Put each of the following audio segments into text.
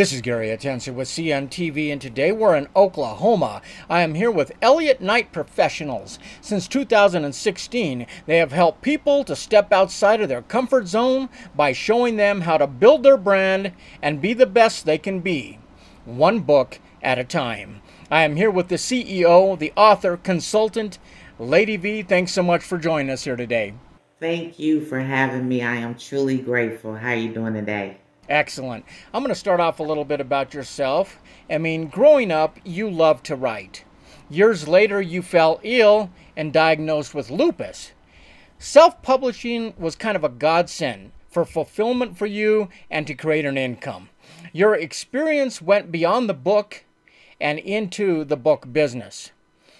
This is Gary Atencio with CNTV, and today we're in Oklahoma. I am here with Elliott Night Professionals. Since 2016, they have helped people to step outside of their comfort zone by showing them how to build their brand and be the best they can be, one book at a time. I am here with the CEO, the author, consultant, Lady V. Thanks so much for joining us here today. Thank you for having me. I am truly grateful. How are you doing today? Excellent. I'm going to start off a little bit about yourself. Growing up, you loved to write. Years later, you fell ill and diagnosed with lupus. Self-publishing was kind of a godsend for fulfillment for you and to create an income. Your experience went beyond the book and into the book business.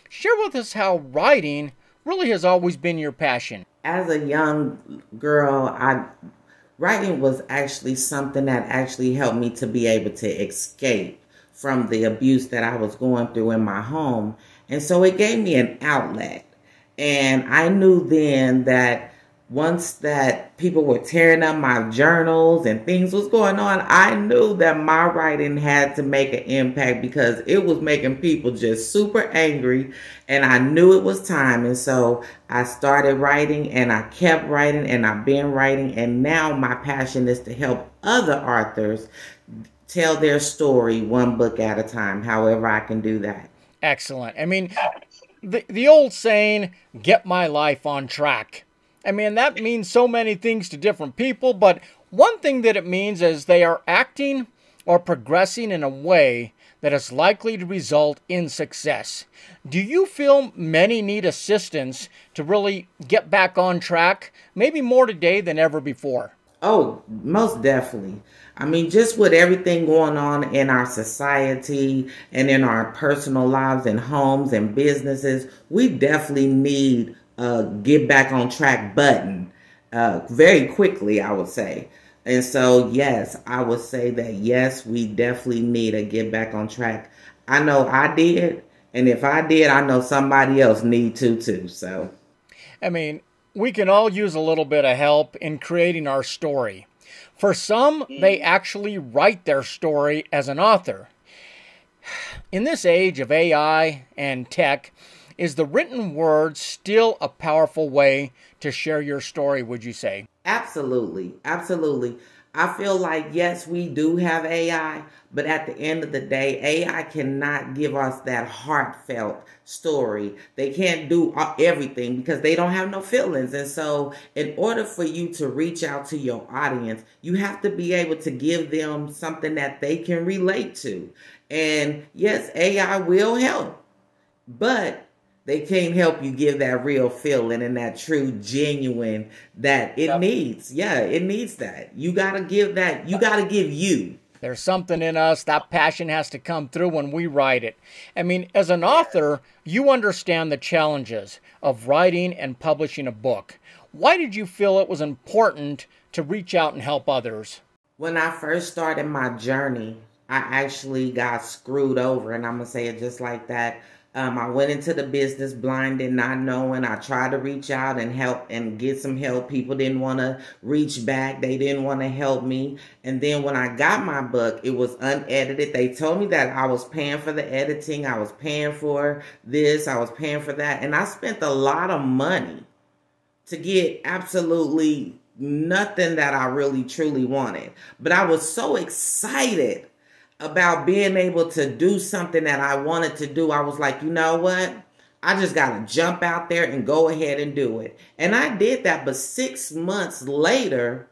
Share with us how writing really has always been your passion. As a young girl, writing was actually something that actually helped me to be able to escape from the abuse that I was going through in my home. And so it gave me an outlet. And I knew then that once that people were tearing up my journals and things was going on, I knew that my writing had to make an impact because it was making people just super angry, and I knew it was time. And so I started writing, and I kept writing, and I've been writing, and now my passion is to help other authors tell their story one book at a time, however I can do that. Excellent. The old saying, get my life on track. That means so many things to different people, but one thing that it means is they are acting or progressing in a way that is likely to result in success. Do you feel many need assistance to really get back on track, maybe more today than ever before? Oh, most definitely. Just with everything going on in our society and in our personal lives and homes and businesses, we definitely need get back on track button very quickly, I would say. And so, yes, I would say that, yes, we definitely need a get back on track. I know I did. And if I did, I know somebody else need to too. So, we can all use a little bit of help in creating our story. For some, they actually write their story as an author. In this age of AI and tech, is the written word still a powerful way to share your story, would you say? Absolutely. Absolutely. I feel like, yes, we do have AI, but at the end of the day, AI cannot give us that heartfelt story. They can't do everything because they don't have no feelings. And so in order for you to reach out to your audience, you have to be able to give them something that they can relate to. And yes, AI will help, but they can't help you give that real feeling and that true, genuine that it needs. Yeah, it needs that. You got to give that. You got to give you. There's something in us. That passion has to come through when we write it. As an author, you understand the challenges of writing and publishing a book. Why did you feel it was important to reach out and help others? When I first started my journey, I actually got screwed over, and I'm going to say it just like that. I went into the business blind and not knowing. I tried to reach out and help and get some help. People didn't want to reach back. They didn't want to help me. And then when I got my book, it was unedited. They told me that I was paying for the editing. I was paying for this. I was paying for that. And I spent a lot of money to get absolutely nothing that I really truly wanted. But I was so excited about being able to do something that I wanted to do. I was like, you know what? I just got to jump out there and go ahead and do it. And I did that. But 6 months later,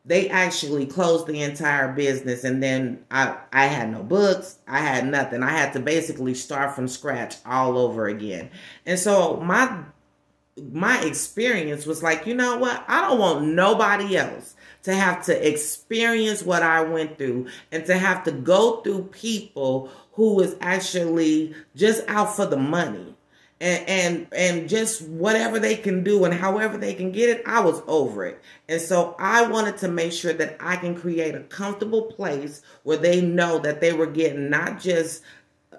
they actually closed the entire business. And then I had no books. I had nothing. I had to basically start from scratch all over again. And so my experience was like, you know what? I don't want nobody else to have to experience what I went through and to have to go through people who is actually just out for the money and just whatever they can do and however they can get it. I was over it. And so I wanted to make sure that I can create a comfortable place where they know that they were getting not just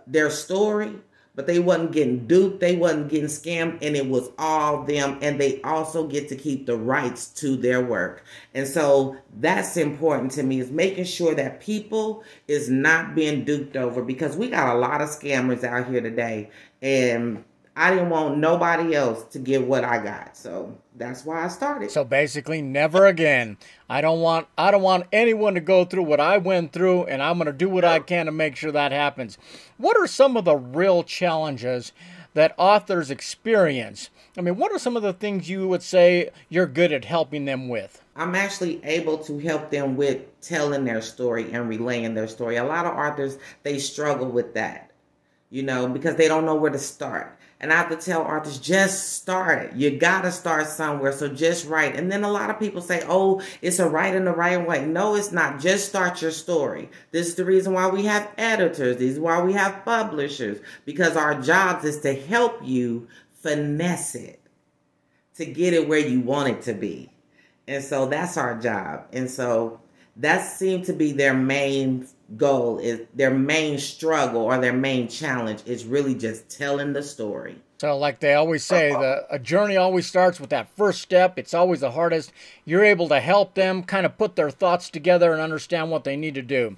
their story, but they wasn't getting duped, they wasn't getting scammed, and it was all them, and they also get to keep the rights to their work. And so that's important to me, is making sure that people is not being duped over, because we got a lot of scammers out here today, and I didn't want nobody else to get what I got. So that's why I started. So basically, never again. I don't want anyone to go through what I went through, and I'm going to do what I can to make sure that happens. What are some of the real challenges that authors experience? I mean, what are some of the things you would say you're good at helping them with? I'm actually able to help them with telling their story and relaying their story. A lot of authors, they struggle with that, because they don't know where to start. And I have to tell authors, just start it. You got to start somewhere, so just write. And then a lot of people say, oh, it's a right and the right way. No, it's not. Just start your story. This is the reason why we have editors. This is why we have publishers, because our job is to help you finesse it, to get it where you want it to be. And so that's our job. And so that seemed to be their main goal, is their main struggle or their main challenge is really just telling the story. So like they always say, a journey always starts with that first step. It's always the hardest. You're able to help them kind of put their thoughts together and understand what they need to do.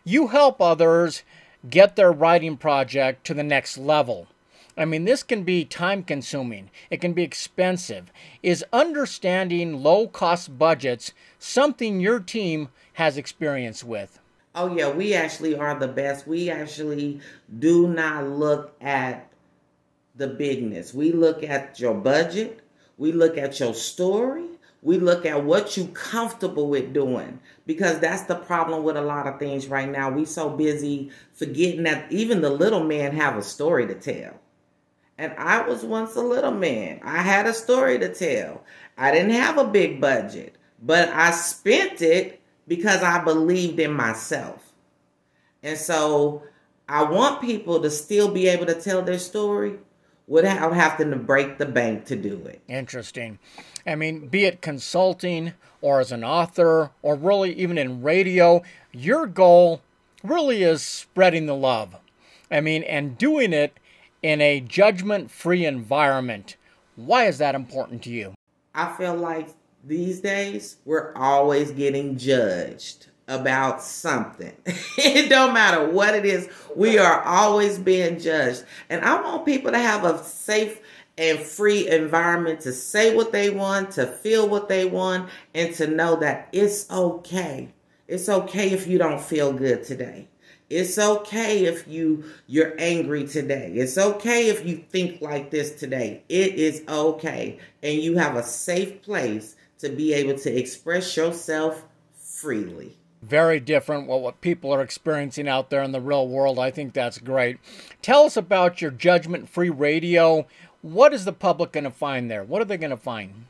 You help others get their writing project to the next level. I mean, this can be time consuming. It can be expensive. Is understanding low-cost budgets something your team has experience with? Oh, yeah, we actually are the best. We actually do not look at the bigness. We look at your budget. We look at your story. We look at what you're comfortable with doing, because that's the problem with a lot of things right now. We so busy forgetting that even the little men have a story to tell. And I was once a little man. I had a story to tell. I didn't have a big budget, but I spent it because I believed in myself. And so I want people to still be able to tell their story without having to break the bank to do it. Interesting. I mean, be it consulting or as an author or really even in radio, your goal really is spreading the love. I mean, and doing it in a judgment-free environment. Why is that important to you? I feel like these days we're always getting judged about something. It don't matter what it is. We are always being judged. And I want people to have a safe and free environment to say what they want, to feel what they want, and to know that it's okay. It's okay if you don't feel good today. It's okay if you're angry today. It's okay if you think like this today. It is okay. And you have a safe place to be able to express yourself freely. Very different what people are experiencing out there in the real world. I think that's great. Tell us about your judgment-free radio. What is the public going to find there? What are they going to find?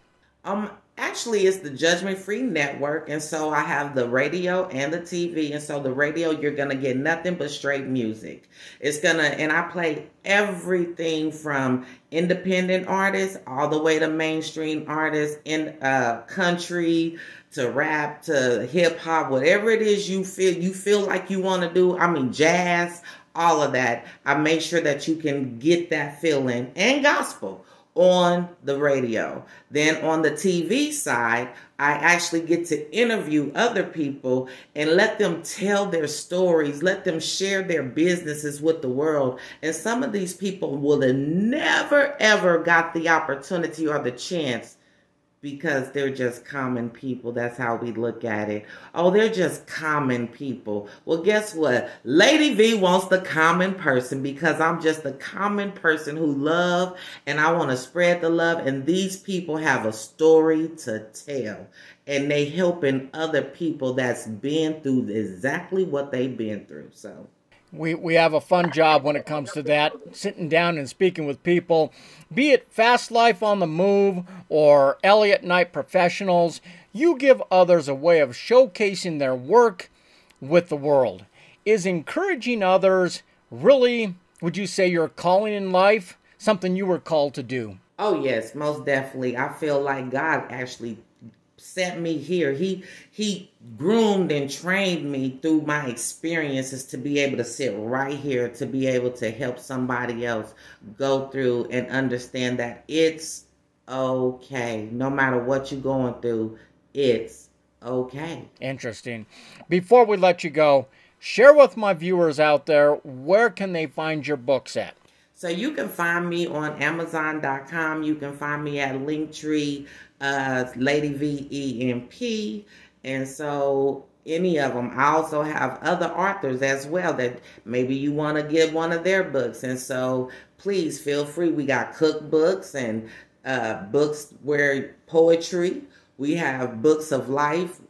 Actually, it's the Judgment Free Network, and so I have the radio and the TV. And so the radio, you're gonna get nothing but straight music. And I play everything from independent artists all the way to mainstream artists, in country to rap to hip hop, whatever it is you feel like you want to do. I mean, jazz, all of that. I make sure that you can get that feeling, and gospel on the radio. Then on the TV side, I actually get to interview other people and let them tell their stories, let them share their businesses with the world. And some of these people will have never, ever got the opportunity or the chance, because they're just common people. That's how we look at it. Oh, they're just common people. Well, guess what? Lady V wants the common person, because I'm just the common person who love, and I want to spread the love. And these people have a story to tell, and they helping other people that's been through exactly what they've been through. So we have a fun job when it comes to that, sitting down and speaking with people, be it Fast Life on the Move or Elliott Night Professionals. You give others a way of showcasing their work with the world. Is encouraging others really, would you say, your calling in life, something you were called to do? Oh, yes, most definitely. I feel like God actually set me here. He groomed and trained me through my experiences to be able to sit right here, to be able to help somebody else go through and understand that it's okay. No matter what you're going through, it's okay. Interesting. Before we let you go, share with my viewers out there, where can they find your books at? So you can find me on Amazon.com. You can find me at Linktree, Lady VEMP. And so any of them. I also have other authors as well that maybe you want to get one of their books. And so please feel free. We got cookbooks and books where poetry. We have books of life.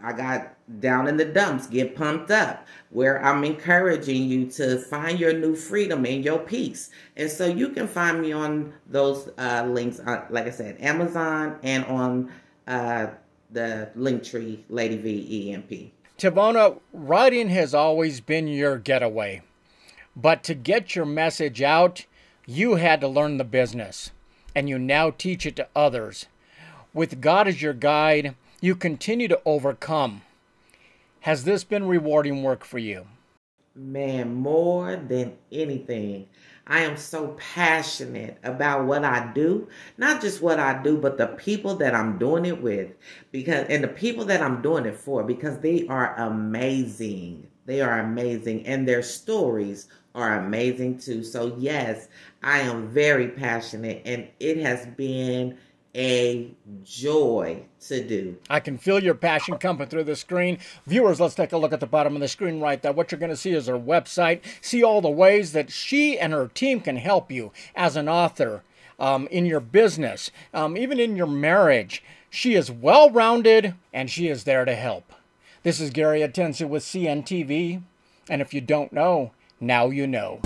I got Down in the Dumps, Get Pumped Up, where I'm encouraging you to find your new freedom and your peace. And so you can find me on those links, like I said, Amazon, and on the Linktree, Lady VEMP. Tivona, writing has always been your getaway. But to get your message out, you had to learn the business, and you now teach it to others. With God as your guide, you continue to overcome. Has this been rewarding work for you? Man, more than anything, I am so passionate about what I do. Not just what I do, but the people that I'm doing it with, and the people that I'm doing it for, because they are amazing. They are amazing, and their stories are amazing too. So yes, I am very passionate, and it has been a joy to do. I can feel your passion coming through the screen. Viewers, let's take a look at the bottom of the screen right there. What you're going to see is her website. See all the ways that she and her team can help you as an author, in your business, even in your marriage. She is well-rounded, and she is there to help. This is Gary Atencio with CNTV, and if you don't know, now you know.